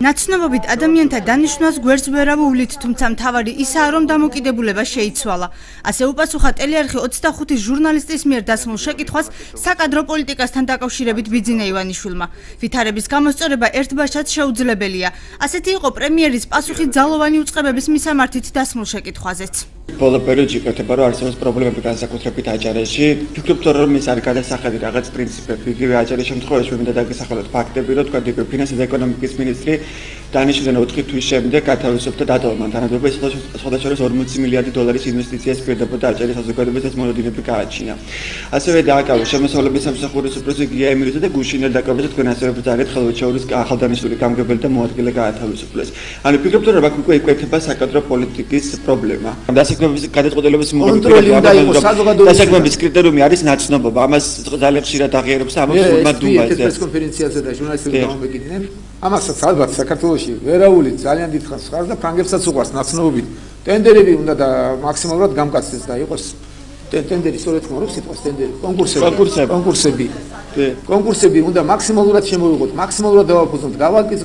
ნაცნობობით ადამიანთა დანიშვნას გვერდს ვერ ავუვლით, თუმცა მთავარი ისაა, რომ დამოკიდებულება შეიცვალა. ასე უპასუხა ტელეარხი 25 ჟურნალისტის მიერ დასმულ შეკითხვას საკადრო პოლიტიკასთან დაკავშირებით ბიძინა ივანიშვილმა. ვითარების გამოსწორება ერთბაშად შეუძლებელია. ასეთი იყო პრემიერის პასუხი ძალოვანი უწყებების მისამართით დასმულ შეკითხვაზეც. ბოლო პერიოდში კეთება, რომ არსებობს პრობლემები განსაკუთრებით აჭარაში. ფიქრობთ, რომ ეს არის გადასახადი რაღაც პრინციპები, იგივე აჭარის შემთხვევაში მინდა დაგესახელოთ ფაქტები, რომ თქვა იგივე ფინანსის და ეკონომიკის ministri დანიშნულენ 4 თვის შემდეგ გათავისუფლდა დატოვებამ თანამდებობა სხვადასხვა 40 მილიარდი დოლარის ინვესტიციას პირდებოდა აჭარის საზოგადოებას ეს მონოდინები გააჩინა. ასევე დააკავეს შემოსავლების სამსახურის უფროსი გია ემირიძე და გუშინელ დაკავებაზე თქვენ ასევე ბრძანეთ ხელმოჩეურის ახალდანიშნული გამგებელი და მოადგილე გაათავისუფლეს. ანუ ფიქრობთ, რომ აქ უკვე იკვეთება საკადრო პოლიტიკის პრობლემა. დასაქმების გადაწყვეტილების დასაქმების კრიტერიუმი არის ნაცნობობა. ამას ძალიან ხშირად აღიარებს და ამას სულმა დუმაზე. ეს კონფერენციაზე და ჟურნალისტები გამომეკიდნენ. ამასაც ალბათ საქართველოში ვერაული ძალიან დიდხანს ხარ და ფრანგებსაც უყვარს ნაცნობობით. ტენდერები უნდა და მაქსიმალურად გამკაცდეს და იყოს ტენდერი სწორედ ხმარობს სიტყვას ტენდერი კონკურსები უნდა მაქსიმალურად შემოვიღოთ, მაქსიმალურად დავაფუძნოთ,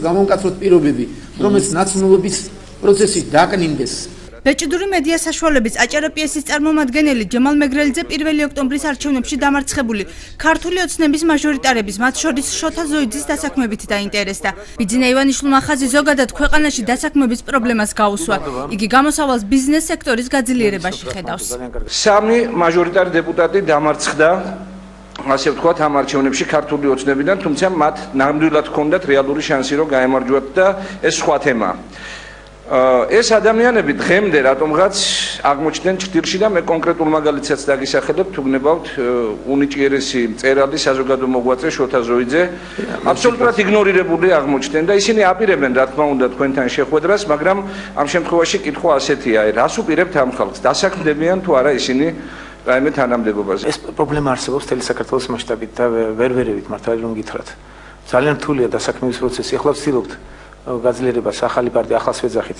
გამოვკაცროთ პირობები, რომელიც ნაცნობობის პროცესი დაკნინდეს. ბეჭდური მედია საშუალების აჭარა პიესის წარმომადგენელი ჯემალ მეგრელიძე 1 ოქტომბრის არჩევნებში დამარცხებული ქართული ოცნების მაჟორიტარების, მათ შორის შოთა ზოიძის დასაქმებით დაინტერესდა. ბიძინა ივანიშვილმა ხაზი ზოგადად ქვეყანაში დასაქმების პრობლემას გაუსვა. იგი გამოსავალს ბიზნეს სექტორის გაძლიერებაში ხედავს. 3 მაჟორიტარი დეპუტატი დამარცხდა, ასე ვთქვათ, ამ არჩევნებში ქართული ოცნებიდან, თუმცა მათ ნამდვილად ჰქონდათ რეალური შანსი, რომ გაემარჯვათ და ეს სხვა თემა. ეს ადამიანები დღემდე რატომღაც აღმოჩნდნენ ჭრილში და მე კონკრეტულ მაგალითსაც დაგისახელებ, თუ გნებავთ უნიჭიერესი მწერალი საზოგადო მოღვაწე შოთა ზოიძე აბსოლუტურად იგნორირებული აღმოჩნდნენ და ისინი აპირებენ რა თქმა უნდა თქვენთან შეხვედრას, მაგრამ ამ შემთხვევაში კითხვა ასეთია, რას უპირებთ ამ ხალხს, დასაქმდებიან თუ არა ისინი რაიმე თანამდებობაზე. ეს პრობლემა არსებობს მთელი საქართველოს მასშტაბით და ვერ ვერევით მართალი რომ გითხრათ. ძალიან რთულია დასაქმების პროცესი. ახლა ვცდილობთ გაძლიერებას ახალი პარტია ახლას ვეძახით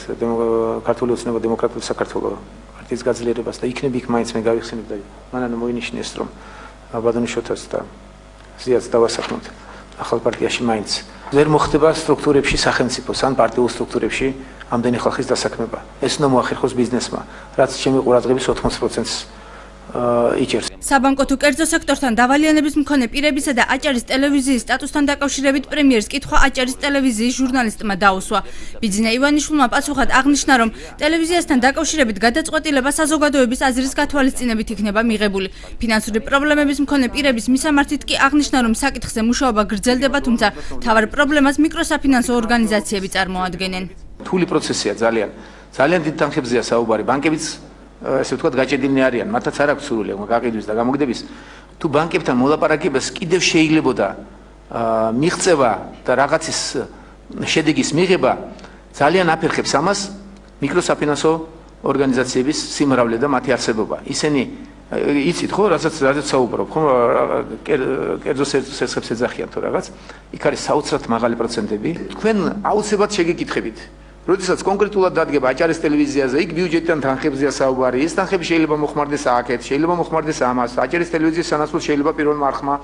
ქართული ოცნება დემოკრატიული საქართველოს პარტიის გაძლიერებას და იქნებ იქ მაინც მე გავიხსენებ და მანამდე მოინიშნეს რომ ბატონი შოთას და ზიაც დავასახმოთ ახალ პარტიაში მაინც ვერ მოხდება სტრუქტურებში სახელმწიფოს ან პარტიულ სტრუქტურებში ამდენი ხალხის დასაქმება. ეს უნდა მოახერხოს ბიზნესმა, რაც ჩემი ყურადღების 80%-ს იჭერს. საბანკო თუ კერძო სექტორთან დავალიანების მქონე პირებისა და აჭარის ტელევიზიის სტატუსთან დაკავშირებით პრემიერს კითხვა აჭარის ტელევიზიის ჟურნალისტმა დაუსვა. ბიძინა ივანიშვილმა პასუხად აღნიშნა, რომ ტელევიზიასთან დაკავშირებით გადაწყვეტილება საზოგადოების აზრის გათვალისწინებით იქნება მიღებული. ფინანსური პრობლემების მქონე პირების მისამართით კი აღნიშნა, რომ საკითხზე მუშაობა გრძელდება, თუმცა მთავარ პრობლემას მიკროსაფინანსო ორგანიზაციები წარმოადგენენ. რთული პროცესია ძალიან დიდ თანხებზეა საუბარი. ბანკებიც ესე ვთქვათ გაჭედილნი არიან, მათაც არ აქვს სურვილი გაყიდვის და გამოგდების. თუ ბანკებთან მოლაპარაკებას კიდევ შეიძლებოდა მიღწევა და რაღაცის შედეგის მიღება, ძალიან აფერხებს ამას მიკროსაფინანსო ორგანიზაციების სიმრავლე და მათი არსებობა. ისინი იცით ხო, რასაც საუბრობ, ხო, კერძო სერცხებს ეძახიან თუ რაღაც, იქ არის საოცრად მაღალი პროცენტები. თქვენ აუცილებლად შეგეკითხებით. როდესაც კონკრეტულად დადგება აჭარის ტელევიზიაზე, იქ ბიუჯეტიდან თანხებზეა საუბარი, ეს თანხები შეიძლება მოხმარდეს აქეთ, შეიძლება მოხმარდეს ამას. აჭარის ტელევიზიის სანაცვლოდ შეიძლება პირველმა არხმა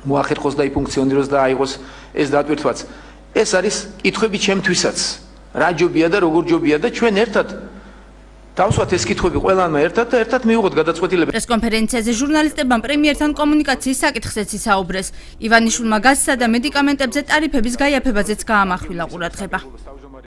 მოახერხოს და იფუნქციონიროს და აიღოს ეს დატვირთვაც. ეს არის კითხვები ჩემთვისაც. რა ჯობია და როგორ ჯობია და ჩვენ ერთად დავსვათ ეს კითხვები ყველანმა ერთად და ერთად მივიღოთ გადაწყვეტილება. პრესკონფერენციაზე ჟურნალისტებმა პრემიერთან კომუნიკაციის საკითხზეც ისაუბრეს. ივანიშვილმა გაზსა და მედიკამენტებზე ტარიფების გაიაფებაზეც გაამახვილა ყურადღება.